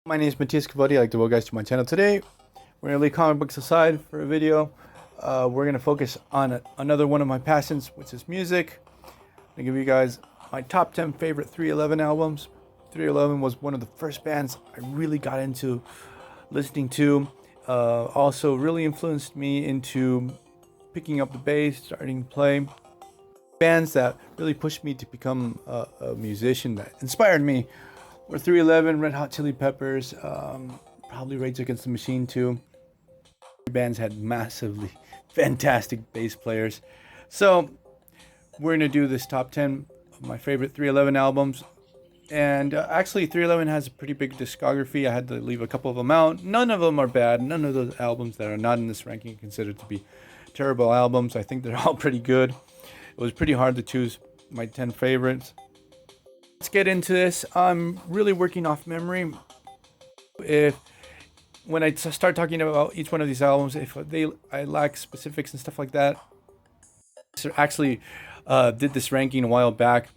My name is Matthias Cavodi. I'd like to welcome you guys to my channel. Today, we're going to leave comic books aside for a video. We're going to focus on another one of my passions, which is music. I'm going to give you guys my top 10 favorite 311 albums. 311 was one of the first bands I really got into listening to. Also really influenced me into picking up the bass, starting to play. Bands that really pushed me to become a musician, that inspired me were 311, Red Hot Chili Peppers, probably Rage Against the Machine too. Bands had massively fantastic bass players. So we're going to do this top 10 of my favorite 311 albums. And actually 311 has a pretty big discography. I had to leave a couple of them out. None of them are bad. None of those albums that are not in this ranking are considered to be terrible albums. I think they're all pretty good. It was pretty hard to choose my 10 favorites. Let's get into this. I'm really working off memory. When I start talking about each one of these albums, I lack specifics and stuff like that. So actually did this ranking a while back,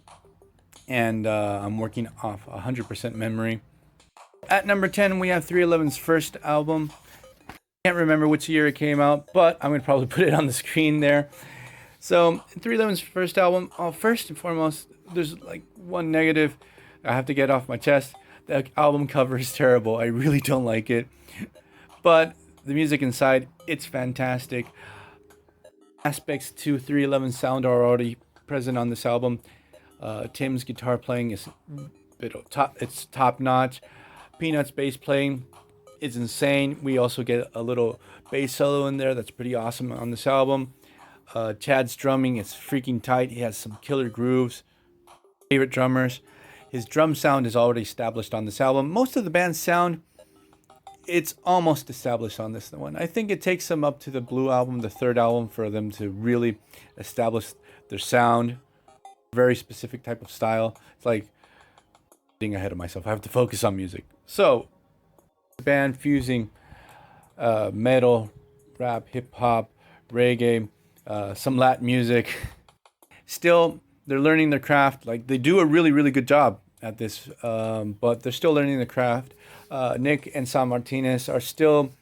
and I'm working off 100% memory. At number 10, we have 311's first album. Can't remember which year it came out, but I'm gonna probably put it on the screen there. So 311's first album, first and foremost, there's like one negative I have to get off my chest. The album cover is terrible. I really don't like it. But the music inside, it's fantastic. Aspects to 311's sound are already present on this album. Tim's guitar playing is it's top notch. Peanut's bass playing is insane. We also get a little bass solo in there that's pretty awesome on this album. Chad's drumming is freaking tight. He has some killer grooves. Favorite drummers. His drum sound is already established on this album. Most of the band's sound, it's almost established on this one. I think it takes them up to the Blue album, the third album, for them to really establish their sound. Very specific type of style. It's like getting ahead of myself. I have to focus on music. So, the band fusing metal, rap, hip hop, reggae, some Latin music. Still, they're learning their craft. Like, they do a really, really good job at this, but they're still learning the craft. Nick and Sam Martinez are still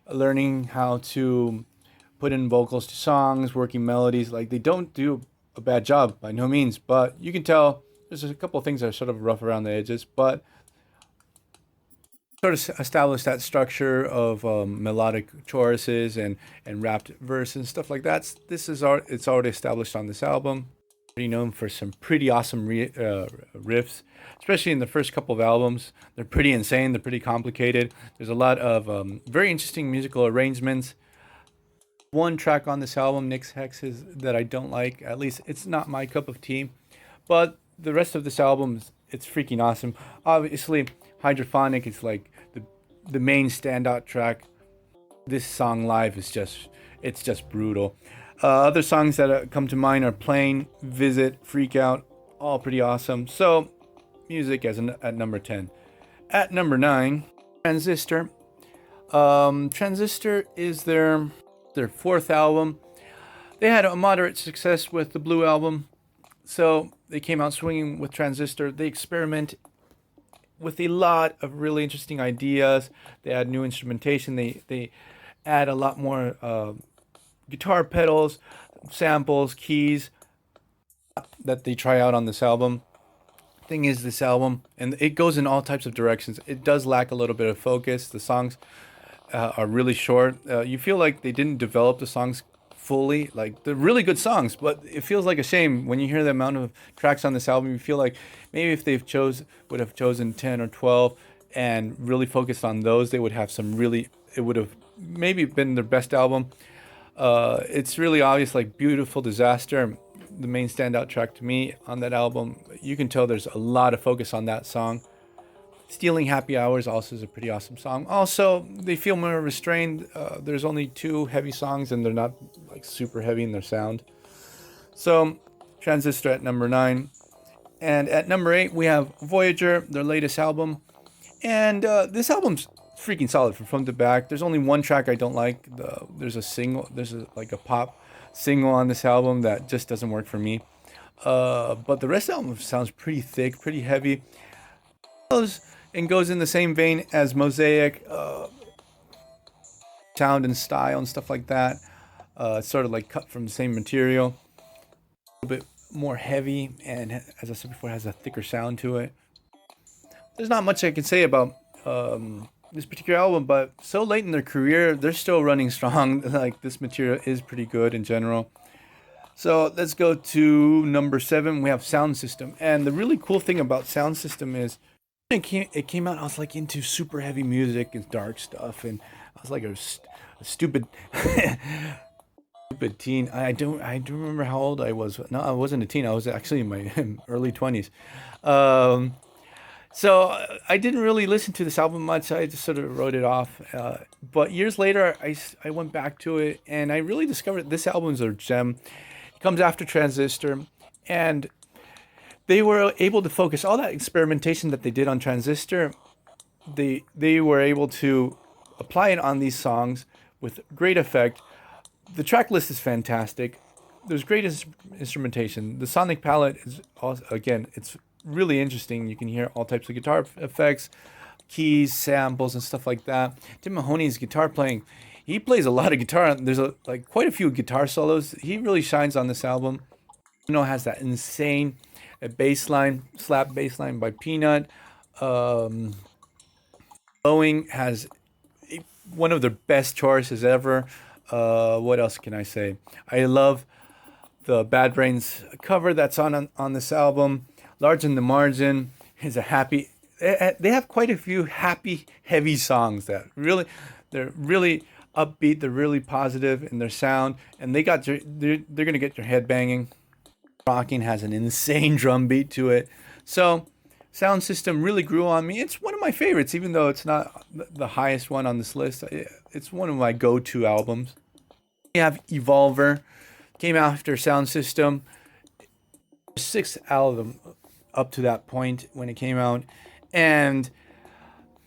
learning how to put in vocals to songs, working melodies. Like, they don't do a bad job by no means, but you can tell there's a couple of things that are sort of rough around the edges, but sort of establish that structure of melodic choruses and rapped verse and stuff like that. It's already established on this album. Pretty known for some pretty awesome riffs, especially in the first couple of albums. They're pretty insane. They're pretty complicated. There's a lot of very interesting musical arrangements. One track on this album, Nick's Hex, that I don't like. At least it's not my cup of tea. But the rest of this album, it's freaking awesome. Obviously, Hydrophonic is like the main standout track. This song live is just brutal. Other songs that come to mind are Plane, Visit, Freak Out, all pretty awesome. So, music at number 10. At number 9, Transistor. Transistor is their fourth album. They had a moderate success with the Blue album, so they came out swinging with Transistor. They experiment with a lot of really interesting ideas. They add new instrumentation. They add a lot more guitar pedals, samples, keys that they try out on this album. Thing is, this album, and it goes in all types of directions. It does lack a little bit of focus. The songs are really short. You feel like they didn't develop the songs fully. Like, they're really good songs, but it feels like a shame when you hear the amount of tracks on this album. You feel like maybe if they would have chosen 10 or 12 and really focused on those, they would have it would have maybe been their best album. It's really obvious, like Beautiful Disaster, the main standout track to me on that album. You can tell there's a lot of focus on that song. Stealing Happy Hours also is a pretty awesome song. Also, they feel more restrained. There's only 2 heavy songs, and they're not like super heavy in their sound. So, Transistor at number 9. And at number 8, we have Voyager, their latest album. And this album's freaking solid from front to back. There's only one track I don't like. There's a pop single on this album that just doesn't work for me. But the rest of the album sounds pretty thick, pretty heavy. and goes in the same vein as Mosaic, sound and style and stuff like that. It's sort of like cut from the same material, a little bit more heavy, and as I said before, has a thicker sound to it. There's not much I can say about this particular album, but so late in their career, they're still running strong. Like, this material is pretty good in general. So let's go to number 7. We have Sound System, and the really cool thing about Sound System is it came out. I was like into super heavy music and dark stuff, and I was like a stupid stupid teen. I don't remember how old I was. No, I wasn't a teen. I was actually in my early 20s. Um, so I didn't really listen to this album much. I just sort of wrote it off. But years later, I went back to it, and I really discovered this album is a gem. It comes after Transistor, and they were able to focus all that experimentation that they did on Transistor. They were able to apply it on these songs with great effect. The track list is fantastic. There's great instrumentation. The sonic palette is also, again, it's really interesting. You can hear all types of guitar effects, keys, samples, and stuff like that. Tim Mahoney's guitar playing, he plays a lot of guitar. There's quite a few guitar solos. He really shines on this album. Has that insane slap bass line by Peanut. Blowing has one of their best choruses ever. What else can I say? I love the Bad Brains cover that's on this album. Large in the Margin is a happy. They have quite a few happy, heavy songs that they're really upbeat. They're really positive in their sound, and they're gonna get your head banging. Rocking has an insane drum beat to it. So, Sound System really grew on me. It's one of my favorites, even though it's not the highest one on this list. It's one of my go-to albums. We have Evolver, came after Sound System. 6th album up to that point when it came out, and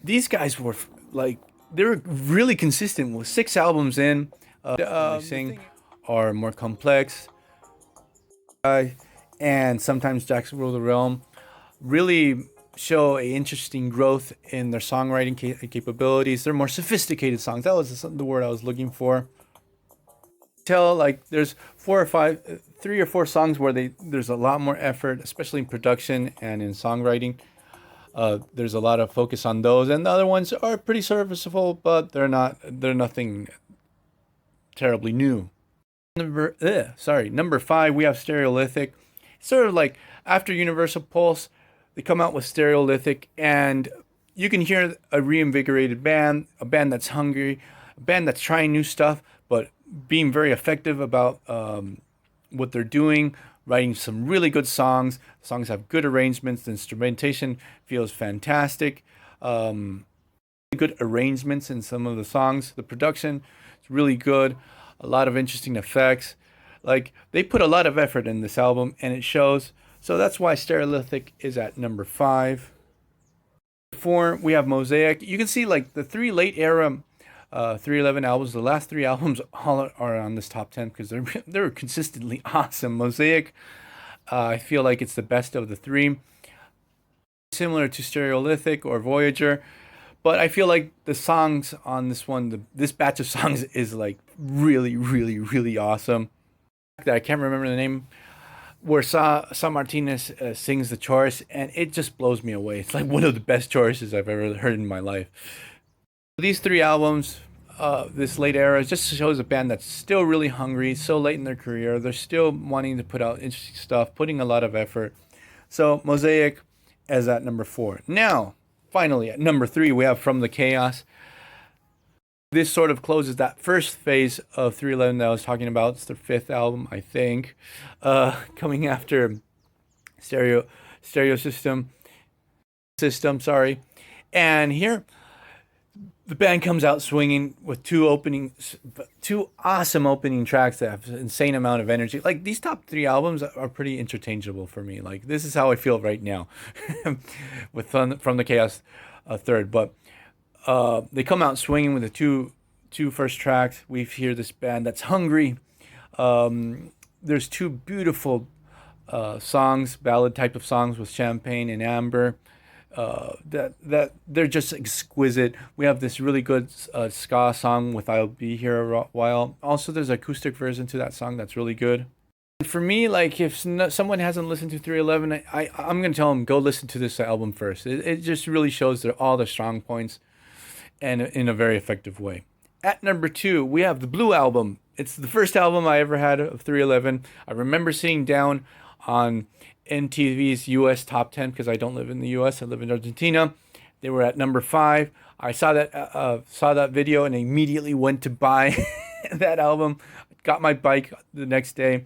these guys were they were really consistent with 6 albums in. They sing are more complex. And sometimes Jackson Rule the Realm really show a interesting growth in their songwriting capabilities. They're more sophisticated songs. That was the word I was looking for. There's 3 or 4 songs where there's a lot more effort, especially in production and in songwriting. There's a lot of focus on those, and the other ones are pretty serviceable, but they're nothing terribly new. Number 5, we have Stereolithic. Sort of like after Universal Pulse, they come out with Stereolithic, and you can hear a reinvigorated band, a band that's hungry, a band that's trying new stuff, but being very effective about what they're doing, writing some really good songs. Songs have good arrangements. The instrumentation feels fantastic. Good arrangements in some of the songs. The production is really good. A lot of interesting effects. They put a lot of effort in this album, and it shows. So that's why Stereolithic is at number 5. 4, we have Mosaic. You can see the 3 late era 311 albums. The last 3 albums all are on this top 10 because they're consistently awesome. Mosaic, I feel like it's the best of the 3. Similar to Stereolithic or Voyager. But I feel like the songs on this one, this batch of songs is really, really, really awesome. I can't remember the name, where Sa Martinez sings the chorus, and it just blows me away. It's one of the best choruses I've ever heard in my life. These 3 albums, this late era, just shows a band that's still really hungry, so late in their career. They're still wanting to put out interesting stuff, putting a lot of effort. So Mosaic is at number 4. Now, finally, at number 3, we have From the Chaos. This sort of closes that first phase of 311 that I was talking about. It's their 5th album, I think, coming after Stereo System. And here, the band comes out swinging with 2 awesome opening tracks that have an insane amount of energy. These top 3 albums are pretty interchangeable for me. This is how I feel right now with From the Chaos, 3rd. But they come out swinging with the two first tracks. We hear this band that's hungry. There's 2 beautiful songs, ballad type of songs with Champagne and Amber. that they're just exquisite. We have this really good ska song with "I'll Be Here a While." Also, there's an acoustic version to that song that's really good. For me, like if someone hasn't listened to 311, I'm gonna tell them go listen to this album first. It just really shows all the strong points and in a very effective way. At number 2, we have the Blue Album. It's the first album I ever had of 311. I remember seeing down on NTV's US Top 10 because I don't live in the US. I live in Argentina. They were at number 5. I saw that video and immediately went to buy that album. Got my bike the next day.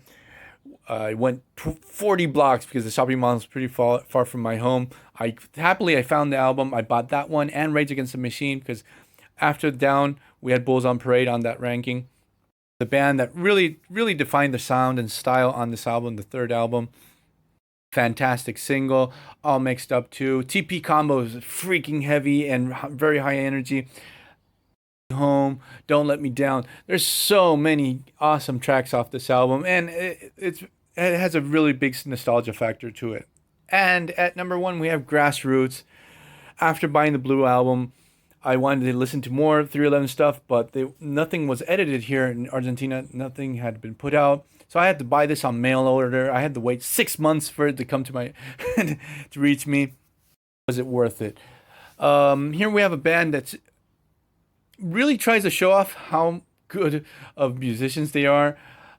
I went 40 blocks because the shopping mall is pretty far from my home. I found the album. I bought that one and Rage Against the Machine because after Down, we had Bulls on Parade on that ranking. The band that really, really defined the sound and style on this album, the third album. Fantastic single, all mixed up too. TP Combo is freaking heavy and very high energy. Home, Don't Let Me Down. There's so many awesome tracks off this album, and it has a really big nostalgia factor to it. And at number 1, we have Grassroots. After buying the Blue Album, I wanted to listen to more 311 stuff, but nothing was edited here in Argentina. Nothing had been put out. So I had to buy this on mail order. I had to wait 6 months for it to come to my to reach me. Was it worth it? Here we have a band that's really tries to show off how good of musicians they are.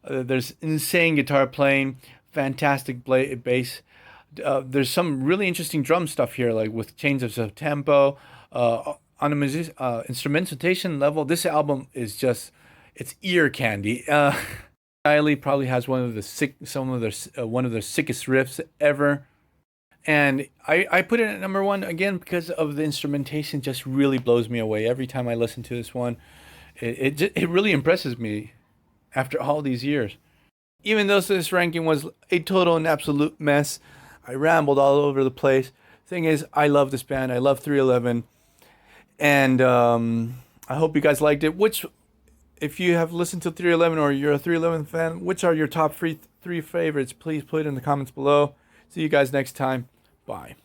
There's insane guitar playing, fantastic bass. There's some really interesting drum stuff here, like with changes of tempo. On a instrumentation level, this album is just, it's ear candy. Kylie probably has one of the sickest riffs ever. And I put it at number 1 again because of the instrumentation just really blows me away. Every time I listen to this one, it really impresses me after all these years. Even though this ranking was a total and absolute mess, I rambled all over the place. Thing is, I love this band. I love 311. And I hope you guys liked it. If you have listened to 311 or you're a 311 fan, which are your top three favorites? Please put it in the comments below. See you guys next time. Bye.